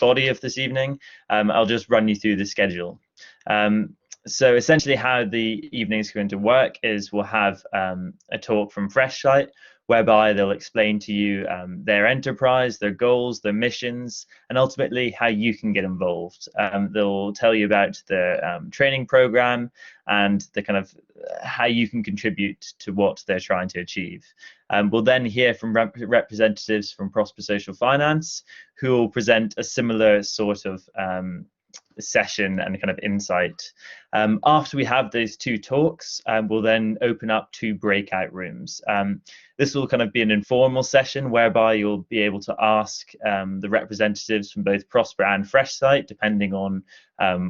body of this evening, I'll just run you through the schedule. So essentially how the evening is going to work is we'll have a talk from FreshSight, whereby they'll explain to you their enterprise, their goals, their missions, and ultimately how you can get involved. They'll tell you about the training program and the kind of how you can contribute to what they're trying to achieve. We'll then hear from representatives from Prosper Social Finance, who will present a similar sort of session and kind of insight. After we have those two talks, we'll then open up 2 breakout rooms. This will kind of be an informal session whereby you'll be able to ask the representatives from both Prosper and FreshSight, depending on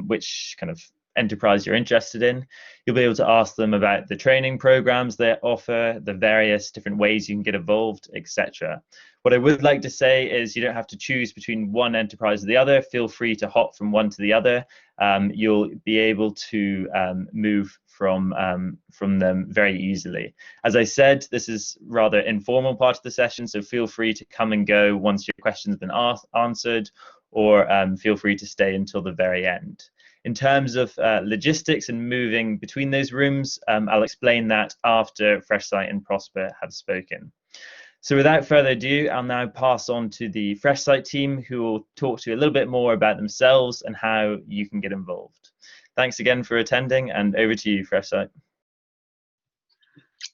which kind of enterprise you're interested in. You'll be able to ask them about the training programs they offer, the various different ways you can get involved, etc. What I would like to say is you don't have to choose between one enterprise or the other. Feel free to hop from one to the other. You'll be able to move from them very easily. As I said, this is rather informal part of the session, so feel free to come and go once your question's been answered, or feel free to stay until the very end. In terms of logistics and moving between those rooms, I'll explain that after FreshSight and Prosper have spoken. So without further ado, I'll now pass on to the FreshSight team, who will talk to you a little bit more about themselves and how you can get involved. Thanks again for attending, and over to you, FreshSight.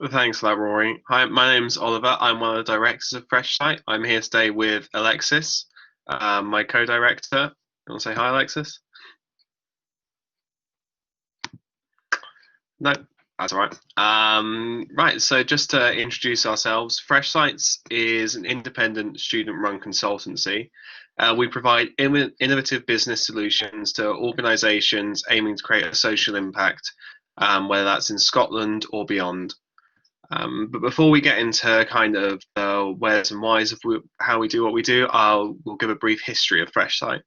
Thanks for that, Rory. Hi, my name's Oliver. I'm one of the directors of FreshSight. I'm here today with Alexis, my co-director. You want to say hi, Alexis? No, that's all right. Right, so just to introduce ourselves, FreshSight is an independent student-run consultancy. We provide innovative business solutions to organisations aiming to create a social impact, whether that's in Scotland or beyond. But before we get into kind of the where's and why's of how we do what we do, we'll give a brief history of FreshSight.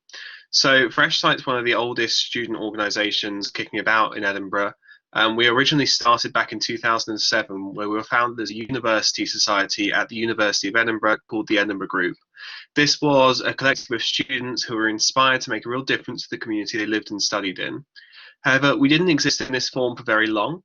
So FreshSight is one of the oldest student organisations kicking about in Edinburgh. We originally started back in 2007, where we were founded as a university society at the University of Edinburgh called the Edinburgh Group. This was a collective of students who were inspired to make a real difference to the community they lived and studied in. However, we didn't exist in this form for very long,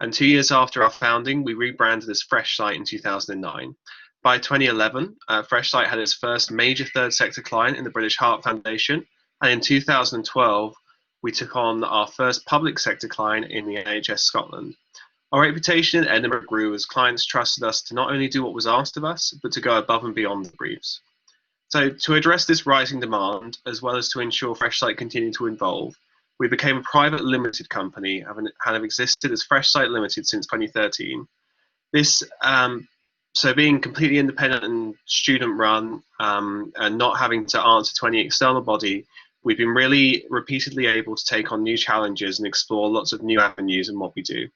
and 2 years after our founding, we rebranded as FreshSight in 2009. By 2011, FreshSight had its first major third sector client in the British Heart Foundation, and in 2012, we took on our first public sector client in the NHS Scotland. Our reputation in Edinburgh grew as clients trusted us to not only do what was asked of us, but to go above and beyond the briefs. So to address this rising demand, as well as to ensure FreshSight continued to evolve, we became a private limited company and have existed as FreshSight Limited since 2013. This, so being completely independent and student run and not having to answer to any external body, we've been really repeatedly able to take on new challenges and explore lots of new avenues in what we do.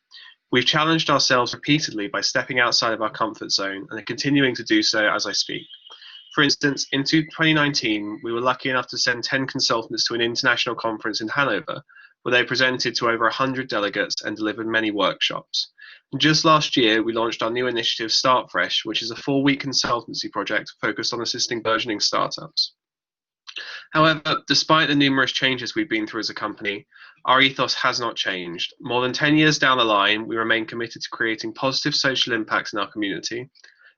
We've challenged ourselves repeatedly by stepping outside of our comfort zone and are continuing to do so as I speak. For instance, in 2019, we were lucky enough to send 10 consultants to an international conference in Hanover, where they presented to over 100 delegates and delivered many workshops. And just last year, we launched our new initiative, Start Fresh, which is a 4-week consultancy project focused on assisting burgeoning startups. However, despite the numerous changes we've been through as a company, our ethos has not changed. More than 10 years down the line, we remain committed to creating positive social impacts in our community.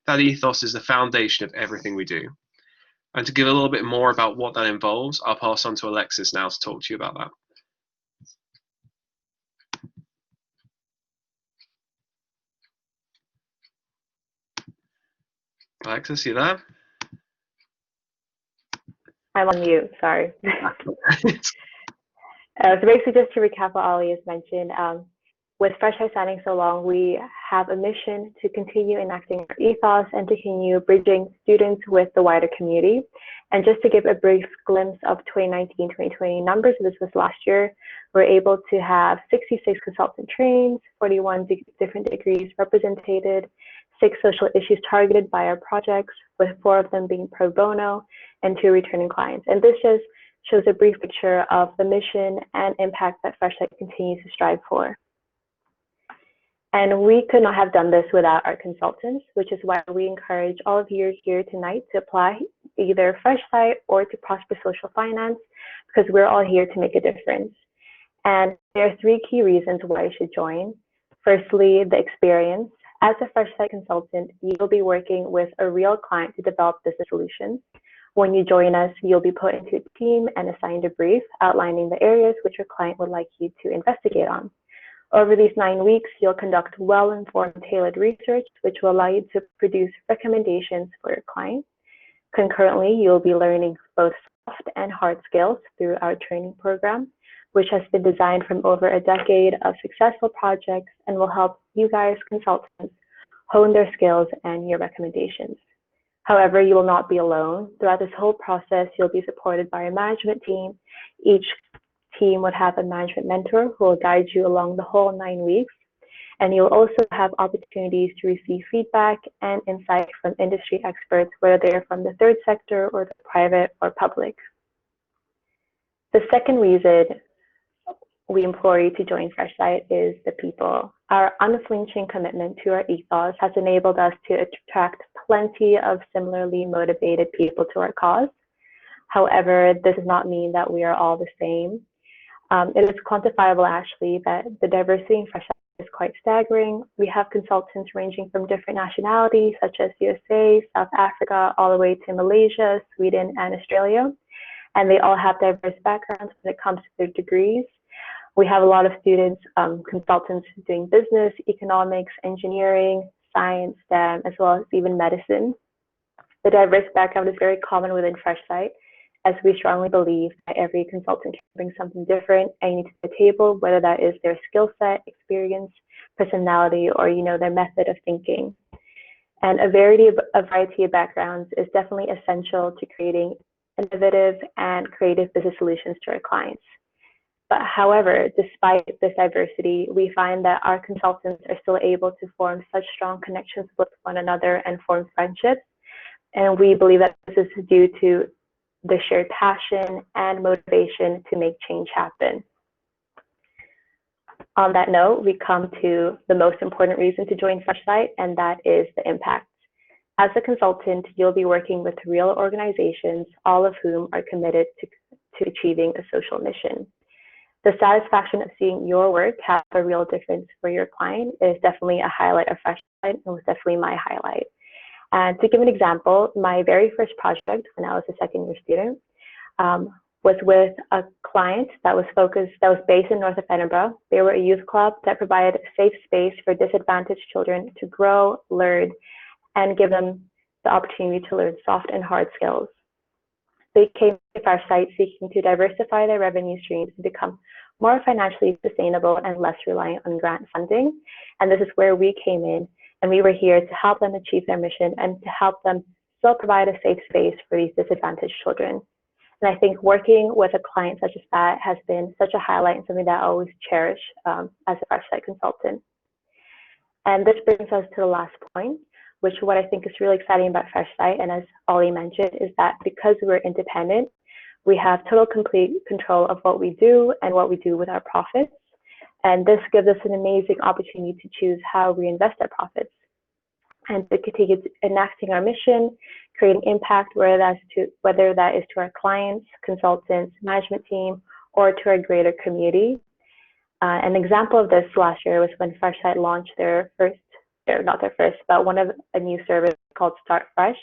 That ethos is the foundation of everything we do. And to give a little bit more about what that involves, I'll pass on to Alexis now to talk to you about that. Alexis, you there? I'm on mute, sorry. So basically, just to recap what Ali has mentioned, with FreshSight standing so long, we have a mission to continue enacting our ethos and to continue bridging students with the wider community. And just to give a brief glimpse of 2019-2020 numbers, this was last year, we're able to have 66 consultant trains, 41 different degrees represented, 6 social issues targeted by our projects, with 4 of them being pro bono and 2 returning clients. And this just shows a brief picture of the mission and impact that FreshSight continues to strive for. And we could not have done this without our consultants, which is why we encourage all of you here tonight to apply either FreshSight or to Prosper Social Finance, because we're all here to make a difference. And there are 3 key reasons why you should join. Firstly, the experience. As a FreshSight consultant, you'll be working with a real client to develop business solutions. When you join us, you'll be put into a team and assigned a brief outlining the areas which your client would like you to investigate on. Over these 9 weeks, you'll conduct well-informed, tailored research, which will allow you to produce recommendations for your client. Concurrently, you'll be learning both soft and hard skills through our training program, which has been designed from over a decade of successful projects and will help you guys, consultants, hone their skills and your recommendations. However, you will not be alone. Throughout this whole process, you'll be supported by a management team. Each team would have a management mentor who will guide you along the whole 9 weeks. And you'll also have opportunities to receive feedback and insight from industry experts, whether they're from the third sector or the private or public. The second reason we implore you to join FreshSight is the people. Our unflinching commitment to our ethos has enabled us to attract plenty of similarly motivated people to our cause. However, this does not mean that we are all the same. It is quantifiable actually that the diversity in FreshSight is quite staggering. We have consultants ranging from different nationalities such as USA, South Africa, all the way to Malaysia, Sweden, and Australia. And they all have diverse backgrounds when it comes to their degrees. We have a lot of students, consultants doing business, economics, engineering, science, STEM, as well as even medicine. The diverse background is very common within FreshSight, as we strongly believe that every consultant can bring something different and unique to the table, whether that is their skill set, experience, personality, or their method of thinking. And a variety of backgrounds is definitely essential to creating innovative and creative business solutions to our clients. But however, despite this diversity, we find that our consultants are still able to form such strong connections with one another and form friendships. And we believe that this is due to the shared passion and motivation to make change happen. On that note, we come to the most important reason to join FreshSight, and that is the impact. As a consultant, you'll be working with real organizations, all of whom are committed to achieving a social mission. The satisfaction of seeing your work have a real difference for your client is definitely a highlight of FreshSight, and was definitely my highlight. And to give an example, my very first project when I was a second-year student was with a client that was based in north of Edinburgh. They were a youth club that provided a safe space for disadvantaged children to grow, learn, and give them the opportunity to learn soft and hard skills. They came to FreshSight seeking to diversify their revenue streams to become more financially sustainable and less reliant on grant funding. And this is where we came in, and we were here to help them achieve their mission and to help them still provide a safe space for these disadvantaged children. And I think working with a client such as that has been such a highlight and something that I always cherish as a FreshSight consultant. And this brings us to the last point, which what I think is really exciting about FreshSight, and as Ollie mentioned, is that because we're independent, we have total complete control of what we do and what we do with our profits. And this gives us an amazing opportunity to choose how we invest our profits and to continue enacting our mission, creating impact, whether that is to our clients, consultants, management team, or to our greater community. An example of this last year was when FreshSight launched one of a new service called Start Fresh.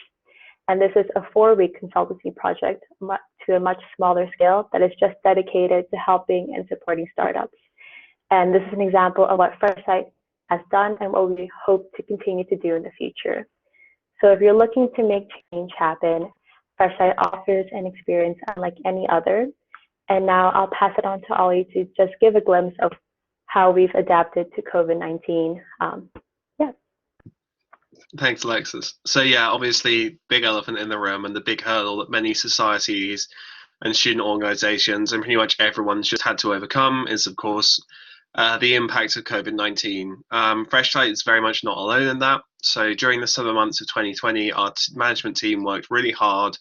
And this is a 4-week consultancy project to a much smaller scale that is just dedicated to helping and supporting startups. And this is an example of what FreshSight has done and what we hope to continue to do in the future. So if you're looking to make change happen, FreshSight offers an experience unlike any other. And now I'll pass it on to Ollie to just give a glimpse of how we've adapted to COVID-19. Thanks, Alexis. So yeah, obviously, big elephant in the room and the big hurdle that many societies and student organizations and pretty much everyone's just had to overcome is, of course, the impact of COVID-19. FreshSight is very much not alone in that. So during the summer months of 2020, our management team worked really hard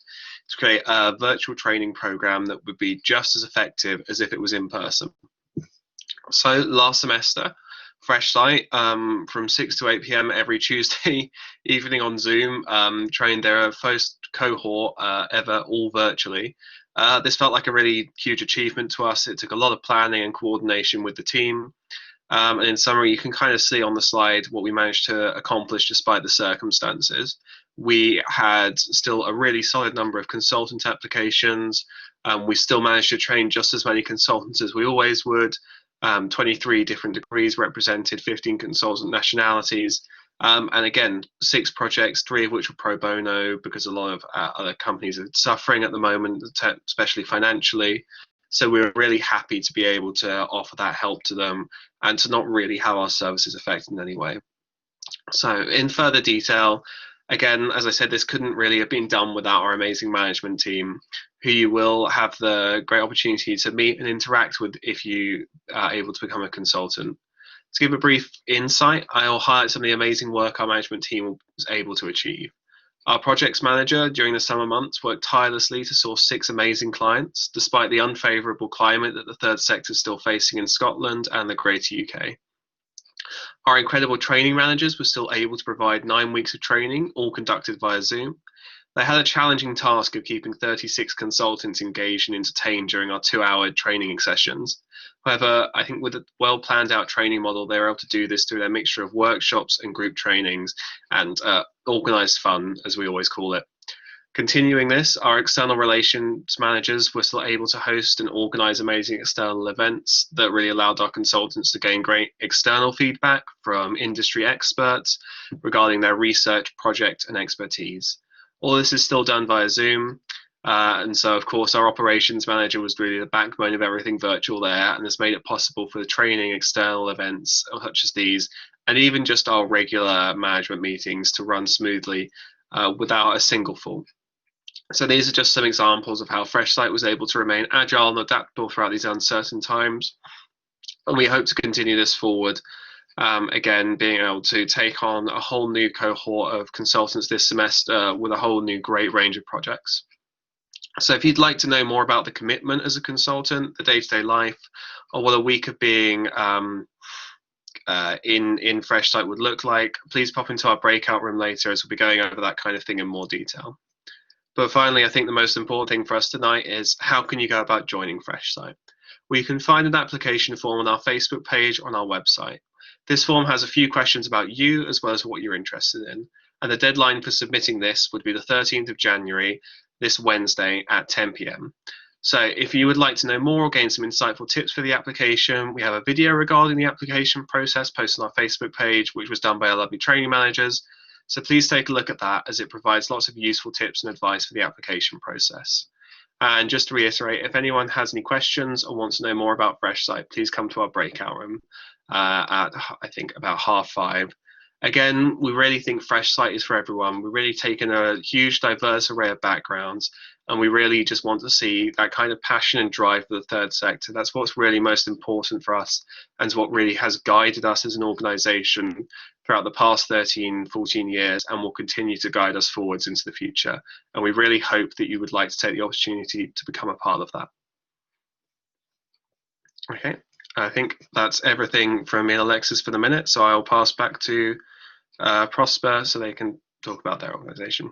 to create a virtual training program that would be just as effective as if it was in person. So last semester, FreshSight from 6 to 8 p.m. every Tuesday evening on Zoom, trained their first cohort ever, all virtually. This felt like a really huge achievement to us. It took a lot of planning and coordination with the team. And in summary, you can kind of see on the slide what we managed to accomplish despite the circumstances. We had still a really solid number of consultant applications. We still managed to train just as many consultants as we always would. 23 different degrees represented, 15 consultant nationalities. And again, 6 projects, 3 of which were pro bono because a lot of other companies are suffering at the moment, especially financially. So we were really happy to be able to offer that help to them and to not really have our services affected in any way. So in further detail, again, as I said, this couldn't really have been done without our amazing management team, who you will have the great opportunity to meet and interact with if you are able to become a consultant. To give a brief insight, I'll highlight some of the amazing work our management team was able to achieve. Our projects manager during the summer months worked tirelessly to source 6 amazing clients, despite the unfavourable climate that the third sector is still facing in Scotland and the greater UK. Our incredible training managers were still able to provide 9 weeks of training, all conducted via Zoom. They had a challenging task of keeping 36 consultants engaged and entertained during our 2-hour training sessions. However, I think with a well planned out training model, they were able to do this through their mixture of workshops and group trainings and organised fun, as we always call it. Continuing this, our external relations managers were still able to host and organise amazing external events that really allowed our consultants to gain great external feedback from industry experts regarding their research, project and expertise. All this is still done via Zoom. And so, of course, our operations manager was really the backbone of everything virtual there, and has made it possible for the training external events such as these, and even just our regular management meetings to run smoothly without a single fault. So these are just some examples of how FreshSight was able to remain agile and adaptable throughout these uncertain times. And we hope to continue this forward. Again, being able to take on a whole new cohort of consultants this semester with a whole new great range of projects. So if you'd like to know more about the commitment as a consultant, the day-to-day life, or what a week of being in FreshSight would look like, please pop into our breakout room later as we'll be going over that kind of thing in more detail. But finally, I think the most important thing for us tonight is how can you go about joining FreshSight? Well, you can find an application form on our Facebook page or on our website. This form has a few questions about you as well as what you're interested in. And the deadline for submitting this would be the 13th of January, this Wednesday at 10 p.m. So if you would like to know more or gain some insightful tips for the application, we have a video regarding the application process posted on our Facebook page, which was done by our lovely training managers. So please take a look at that, as it provides lots of useful tips and advice for the application process. And just to reiterate, if anyone has any questions or wants to know more about FreshSight, please come to our breakout room at, I think, about 5:30. Again, we really think FreshSight is for everyone. We've really taken a huge, diverse array of backgrounds, and we really just want to see that kind of passion and drive for the third sector. That's what's really most important for us, and is what really has guided us as an organisation throughout the past 13, 14 years, and will continue to guide us forwards into the future. And we really hope that you would like to take the opportunity to become a part of that. Okay, I think that's everything from me and Alexis for the minute, so I'll pass back to Prosper so they can talk about their organisation.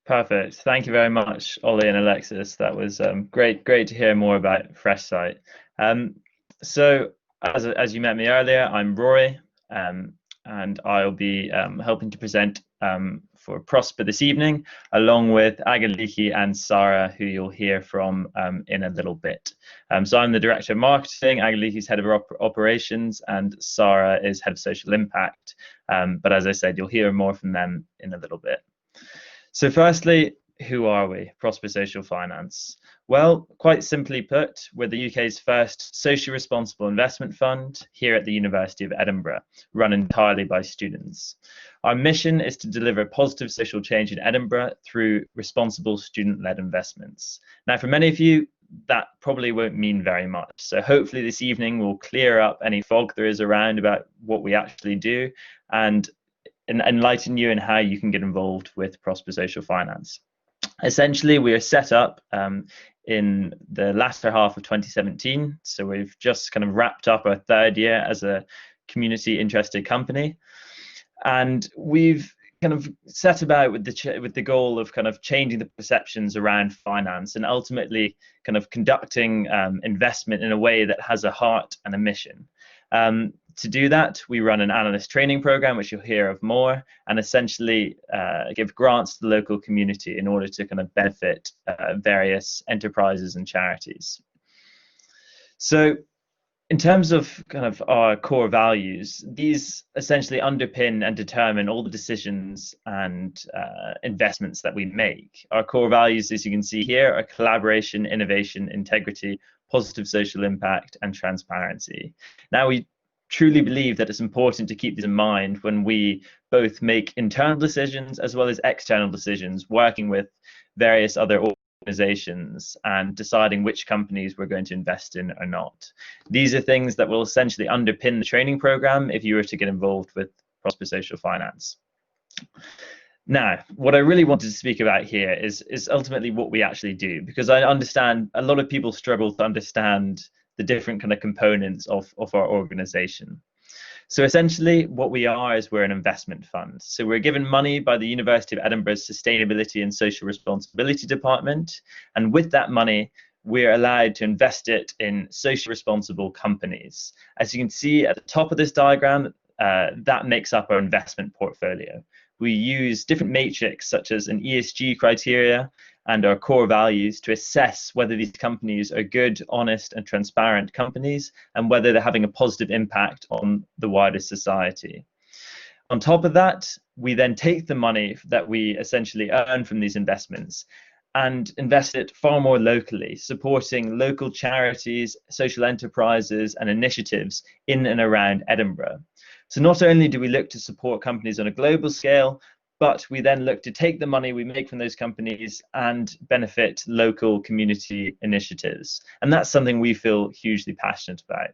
Perfect. Thank you very much, Ollie and Alexis. That was great to hear more about FreshSight. So as you met me earlier, I'm Rory, and I'll be helping to present for Prosper this evening, along with Agaliki and Sarah, who you'll hear from in a little bit. So I'm the Director of Marketing, Agaliki's Head of Operations, and Sarah is Head of Social Impact. But as I said, you'll hear more from them in a little bit. So firstly, who are we, Prosper Social Finance? Well, quite simply put, we're the UK's first socially responsible investment fund here at the University of Edinburgh, run entirely by students. Our mission is to deliver positive social change in Edinburgh through responsible student-led investments. Now, for many of you, that probably won't mean very much. So hopefully this evening will clear up any fog there is around about what we actually do and enlighten you in how you can get involved with Prosper Social Finance. Essentially, we are set up in the latter half of 2017. So we've just kind of wrapped up our third year as a community interested company. And we've kind of set about with the goal of kind of changing the perceptions around finance and ultimately kind of conducting investment in a way that has a heart and a mission. To do that, we run an analyst training program, which you'll hear of more, and essentially give grants to the local community in order to kind of benefit various enterprises and charities. So in terms of kind of our core values, these essentially underpin and determine all the decisions and investments that we make. Our core values, as you can see here, are collaboration, innovation, integrity, positive social impact, and transparency. Now, we truly believe that it's important to keep these in mind when we both make internal decisions as well as external decisions, working with various other organizations and deciding which companies we're going to invest in or not. These are things that will essentially underpin the training program if you were to get involved with Prosper Social Finance. Now, what I really wanted to speak about here is ultimately what we actually do, because I understand a lot of people struggle to understand the different kind of components of our organization. So essentially what we are is we're an investment fund. So we're given money by the University of Edinburgh's Sustainability and Social Responsibility Department. And with that money, we're allowed to invest it in socially responsible companies. As you can see at the top of this diagram, that makes up our investment portfolio. We use different matrix such as an ESG criteria and our core values to assess whether these companies are good, honest, and transparent companies, and whether they're having a positive impact on the wider society. On top of that, we then take the money that we essentially earn from these investments and invest it far more locally, supporting local charities, social enterprises, and initiatives in and around Edinburgh. So not only do we look to support companies on a global scale, but we then look to take the money we make from those companies and benefit local community initiatives. And that's something we feel hugely passionate about.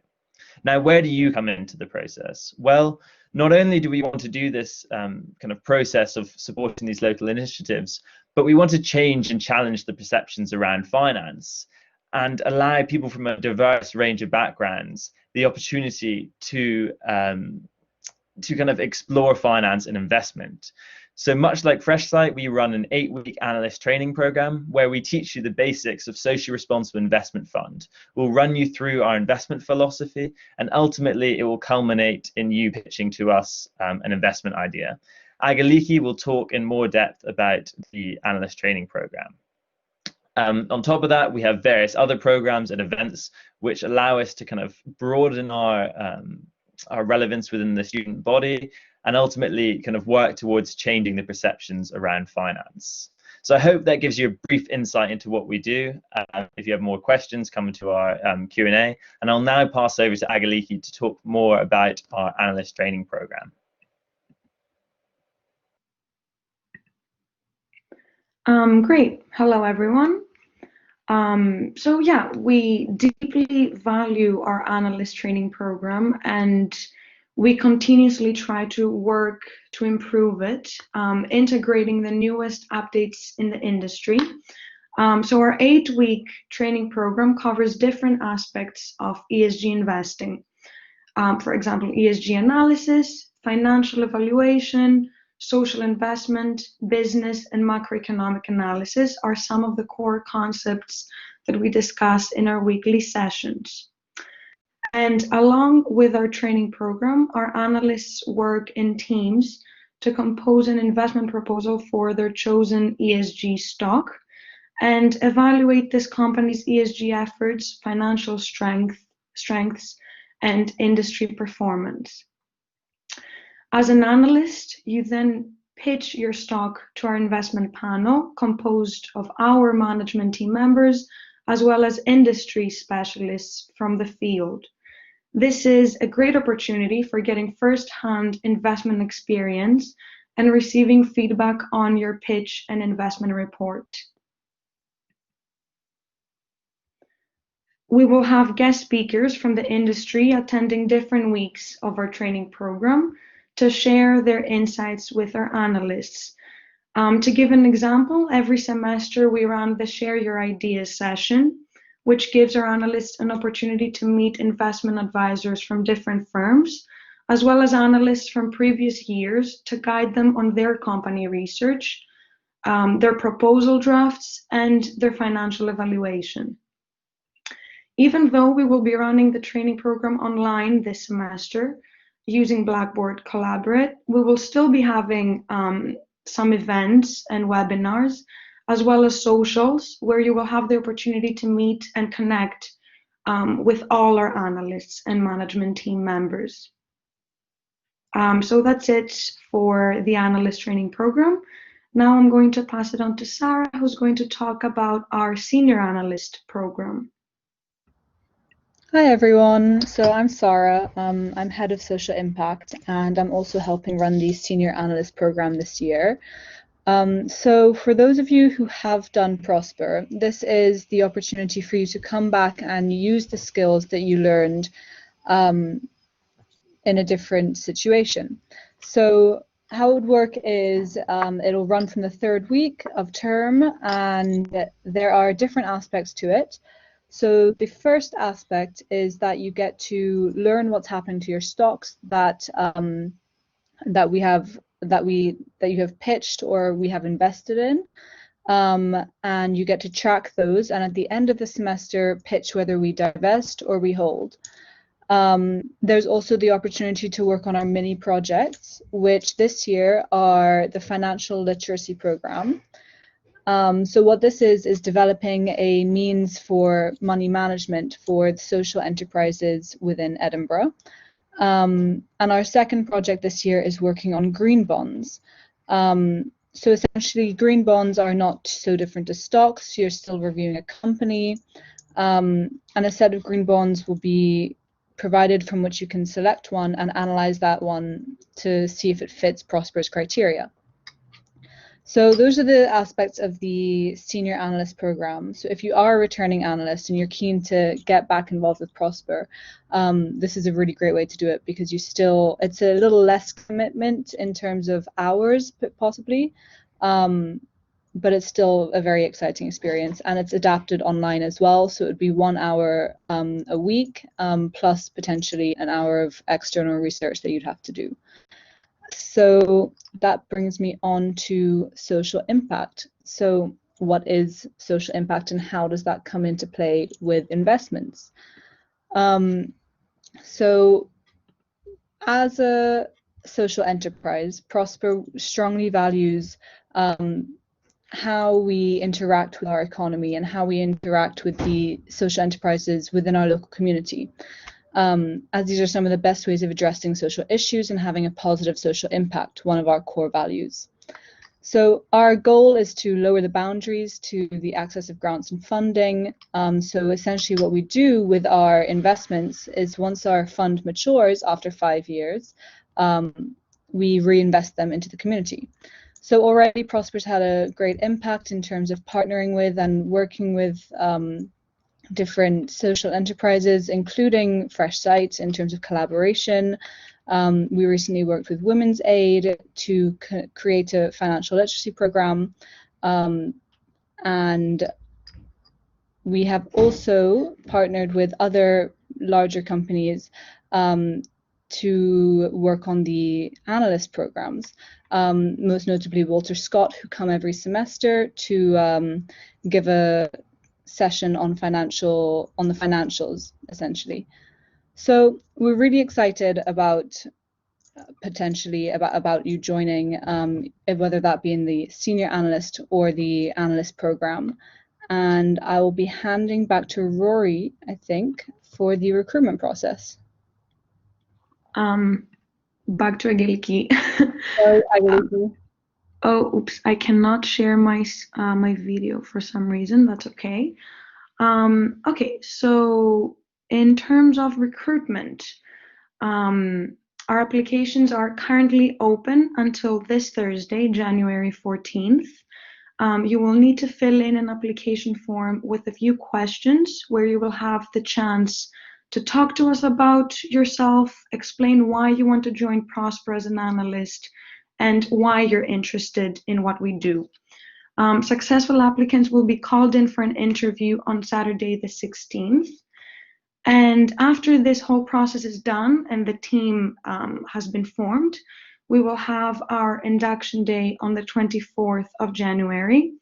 Now, where do you come into the process? Well, not only do we want to do this kind of process of supporting these local initiatives, but we want to change and challenge the perceptions around finance and allow people from a diverse range of backgrounds the opportunity to kind of explore finance and investment. So much like FreshSight, we run an 8-week analyst training program where we teach you the basics of socially responsible investment fund. We'll run you through our investment philosophy, and ultimately it will culminate in you pitching to us an investment idea. Agaliki will talk in more depth about the analyst training program. On top of that, we have various other programs and events which allow us to kind of broaden our relevance within the student body and ultimately kind of work towards changing the perceptions around finance. So I hope that gives you a brief insight into what we do. If you have more questions, come into our Q&A, and I'll now pass over to Agaliki to talk more about our analyst training program. Great. Hello, everyone. So yeah, we deeply value our analyst training program, and we continuously try to work to improve it, integrating the newest updates in the industry. So our 8-week training program covers different aspects of ESG investing. For example, ESG analysis, financial evaluation, social investment, business, and macroeconomic analysis are some of the core concepts that we discuss in our weekly sessions. And along with our training program, our analysts work in teams to compose an investment proposal for their chosen ESG stock and evaluate this company's ESG efforts, financial strengths, and industry performance. As an analyst, you then pitch your stock to our investment panel, composed of our management team members, as well as industry specialists from the field. This is a great opportunity for getting first-hand investment experience and receiving feedback on your pitch and investment report. We will have guest speakers from the industry attending different weeks of our training program to share their insights with our analysts. To give an example, every semester we run the Share Your Ideas session, which gives our analysts an opportunity to meet investment advisors from different firms, as well as analysts from previous years to guide them on their company research, their proposal drafts, and their financial evaluation. Even though we will be running the training program online this semester using Blackboard Collaborate, we will still be having some events and webinars, as well as socials, where you will have the opportunity to meet and connect with all our analysts and management team members. So that's it for the analyst training program. Now I'm going to pass it on to Sarah, who's going to talk about our senior analyst program. Hi everyone, so I'm Sarah. I'm head of social impact, and I'm also helping run the senior analyst program this year. So for those of you who have done Prosper, this is the opportunity for you to come back and use the skills that you learned in a different situation. So how it would work is it'll run from the 3rd week of term, and there are different aspects to it. So the first aspect is that you get to learn what's happening to your stocks that you have pitched or we have invested in, and you get to track those, and at the end of the semester pitch whether we divest or we hold. There's also the opportunity to work on our mini projects, which this year are the financial literacy program. So what this is developing a means for money management for the social enterprises within Edinburgh. And our second project this year is working on green bonds. So essentially, green bonds are not so different to stocks. You're still reviewing a company, and a set of green bonds will be provided from which you can select one and analyze that one to see if it fits Prosper's criteria. So those are the aspects of the senior analyst program. So if you are a returning analyst and you're keen to get back involved with Prosper, this is a really great way to do it, because it's a little less commitment in terms of hours, possibly, but it's still a very exciting experience, and it's adapted online as well. So it would be 1 hour a week, plus potentially an hour of external research that you'd have to do. So that brings me on to social impact. So what is social impact, and how does that come into play with investments? So as a social enterprise, Prosper strongly values how we interact with our economy and how we interact with the social enterprises within our local community. As these are some of the best ways of addressing social issues and having a positive social impact, one of our core values. So our goal is to lower the boundaries to the access of grants and funding. So essentially what we do with our investments is, once our fund matures after 5 years, we reinvest them into the community. So already Prosper's had a great impact in terms of partnering with and working with different social enterprises, including FreshSight in terms of collaboration. We recently worked with Women's Aid to create a financial literacy program, and we have also partnered with other larger companies to work on the analyst programs, most notably Walter Scott, who come every semester to give a session on the financials, essentially. So we're really excited about potentially about you joining, whether that be in the senior analyst or the analyst program. And I will be handing back to Rory, I think, for the recruitment process. Back to Agiliki. Sorry, Agiliki. Oh, oops! I cannot share my my video for some reason. That's okay. Okay, so in terms of recruitment, our applications are currently open until this Thursday, January 14th. You will need to fill in an application form with a few questions where you will have the chance to talk to us about yourself, explain why you want to join Prosper as an analyst, and why you're interested in what we do. Successful applicants will be called in for an interview on Saturday the 16th. And after this whole process is done and the team has been formed, we will have our induction day on the 24th of January,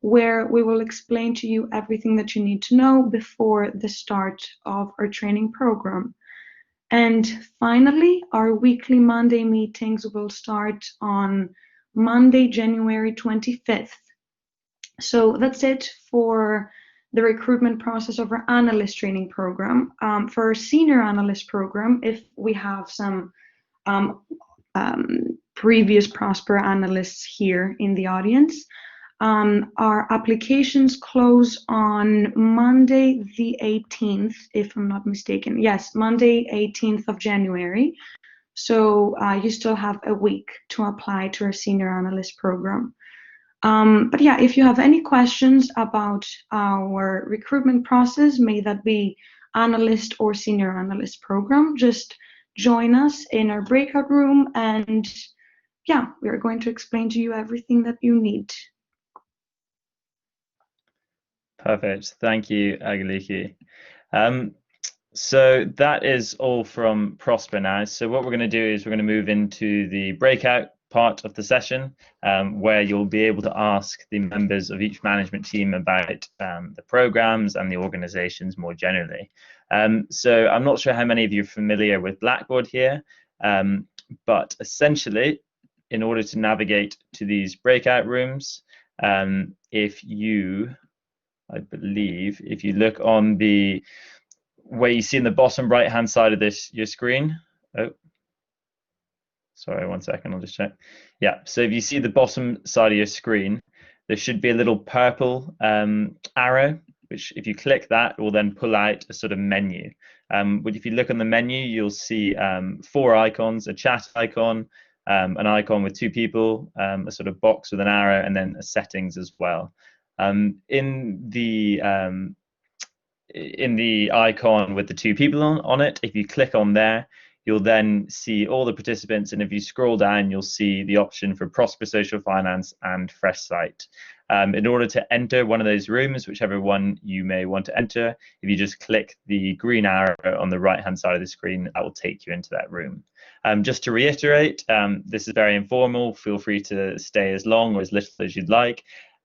where we will explain to you everything that you need to know before the start of our training program. And finally, our weekly Monday meetings will start on Monday, January 25th. So that's it for the recruitment process of our analyst training program. For our senior analyst program, if we have some previous Prosper analysts here in the audience, our applications close on Monday the 18th, if I'm not mistaken. Yes, Monday 18th of January. So you still have a week to apply to our senior analyst program. But yeah, if you have any questions about our recruitment process, may that be analyst or senior analyst program, just join us in our breakout room, and yeah, we are going to explain to you everything that you need. Perfect. Thank you, Agaliki. So that is all from Prosper now. So what we're going to do is we're going to move into the breakout part of the session, where you'll be able to ask the members of each management team about the programs and the organizations more generally. So I'm not sure how many of you are familiar with Blackboard here, but essentially, in order to navigate to these breakout rooms, if you, I believe, if you look on the where you see in the bottom right hand side of your screen. Oh, sorry, 1 second, I'll just check. Yeah, so if you see the bottom side of your screen, there should be a little purple arrow, which if you click that, will then pull out a sort of menu. But if you look on the menu, you'll see 4 icons: a chat icon, an icon with 2 people, a sort of box with an arrow, and then a settings as well. In the icon with the 2 people on it, if you click on there, you'll then see all the participants, and if you scroll down, you'll see the option for Prosper Social Finance and FreshSight. In order to enter one of those rooms, whichever one you may want to enter, if you just click the green arrow on the right-hand side of the screen, that will take you into that room. Just to reiterate, this is very informal. Feel free to stay as long or as little as you'd like.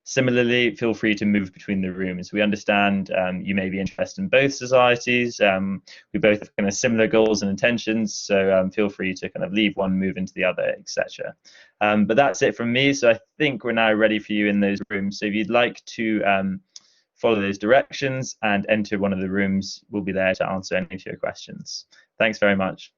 Similarly, feel free to move between the rooms. We understand you may be interested in both societies. We both have kind of similar goals and intentions, so feel free to kind of leave one, move into the other, etc. But that's it from me. So I think we're now ready for you in those rooms. So if you'd like to follow those directions and enter one of the rooms, we'll be there to answer any of your questions. Thanks very much.